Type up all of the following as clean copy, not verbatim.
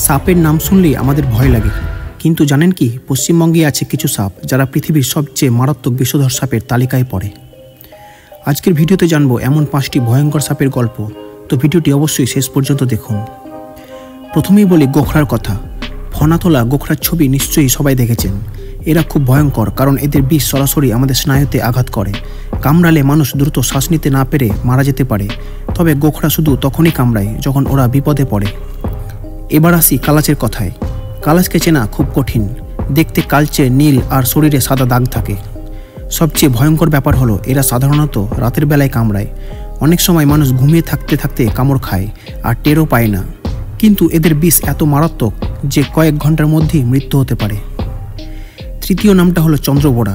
সাপের নাম শুনলেই আমাদের ভয় লাগে, কিন্তু জানেন কি পশ্চিমবঙ্গে আছে কিছু সাপ যারা পৃথিবীর সবচেয়ে মারাত্মক বিষধর সাপের তালিকায় পড়ে। আজকের ভিডিওতে জানবো এমন 5টি ভয়ঙ্কর সাপের গল্প, তো ভিডিওটি অবশ্যই শেষ পর্যন্ত দেখুন। প্রথমেই বলি গোখরার কথা। ফনাতোলা গোখরার ছবি নিশ্চয়ই সবাই দেখেছেন। এরা খুব ভয়ঙ্কর কারণ এদের বিষ সরাসরি আমাদের স্নায়ুতে আঘাত করে। কামড়ালে মানুষ দ্রুত শ্বাস নিতে না পেরে মারা যেতে পারে। তবে গোখরা শুধু তখনই কামড়ায় যখন ওরা বিপদে পড়ে। এবার আসি কালাচের কথায়। কালাচকে চেনা খুব কঠিন। দেখতে কালচে নীল আর শরীরে সাদা দাগ থাকে। সবচেয়ে ভয়ঙ্কর ব্যাপার হলো এরা সাধারণত রাতের বেলায় কামড়ায়। অনেক সময় মানুষ ঘুমিয়ে থাকতে থাকতে কামড় খায় আর টেরও পায় না, কিন্তু এদের বিষ এত মারাত্মক যে কয়েক ঘন্টার মধ্যেই মৃত্যু হতে পারে। তৃতীয় নামটা হলো চন্দ্রবোড়া।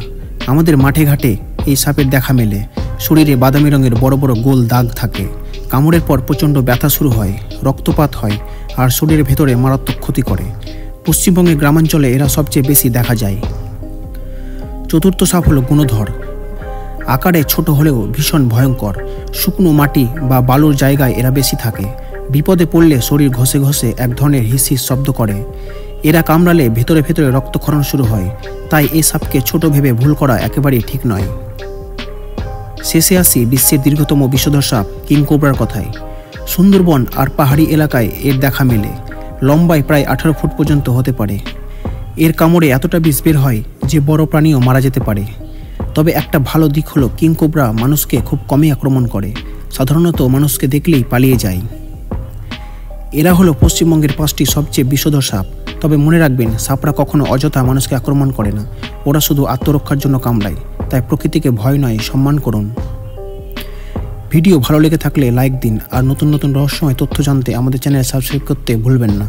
আমাদের মাঠে ঘাটে এই সাপের দেখা মেলে। শরীরে বাদামি রঙের বড় বড় গোল দাগ থাকে। কামড়ের পর প্রচণ্ড ব্যথা শুরু হয়, রক্তপাত হয় আর শরীরের ভেতরে মারাত্মক ক্ষতি করে। পশ্চিমবঙ্গের গ্রামাঞ্চলে এরা সবচেয়ে বেশি দেখা যায়। চতুর্থ সাপ হলো গুণধর। আকারে ছোট হলেও ভীষণ ভয়ঙ্কর। শুকনো মাটি বা বালুর জায়গায় এরা বেশি থাকে। বিপদে পড়লে শরীর ঘষে ঘষে এক ধরনের হিস হিস শব্দ করে। এরা কামড়ালে ভেতরে ভেতরে রক্তক্ষরণ শুরু হয়। তাই এই সাপকে ছোট ভেবে ভুল করা একেবারেই ঠিক নয়। শেষে আসি বিশ্বের দীর্ঘতম বিষধর সাপ কিংকোবরার কথায়। সুন্দরবন আর পাহাড়ি এলাকায় এর দেখা মেলে। লম্বায় প্রায় 18 ফুট পর্যন্ত হতে পারে। এর কামড়ে এতটা বিষ বের হয় যে বড় প্রাণীও মারা যেতে পারে। তবে একটা ভালো দিক হলো কিংকোবরা মানুষকে খুব কমই আক্রমণ করে। সাধারণত মানুষকে দেখলেই পালিয়ে যায়। এরা হলো পশ্চিমবঙ্গের 5টি সবচেয়ে বিষধর সাপ। তবে মনে রাখবেন, সাপরা কখনো অযথা মানুষকে আক্রমণ করে না। ওরা শুধু আত্মরক্ষার জন্য কামড়ায়। তাই প্রকৃতিকে ভয় নয়, সম্মান করুন। ভিডিও ভালো লেগে থাকলে লাইক দিন আর নতুন নতুন রহস্যময় তথ্য জানতে আমাদের চ্যানেল সাবস্ক্রাইব করতে ভুলবেন না।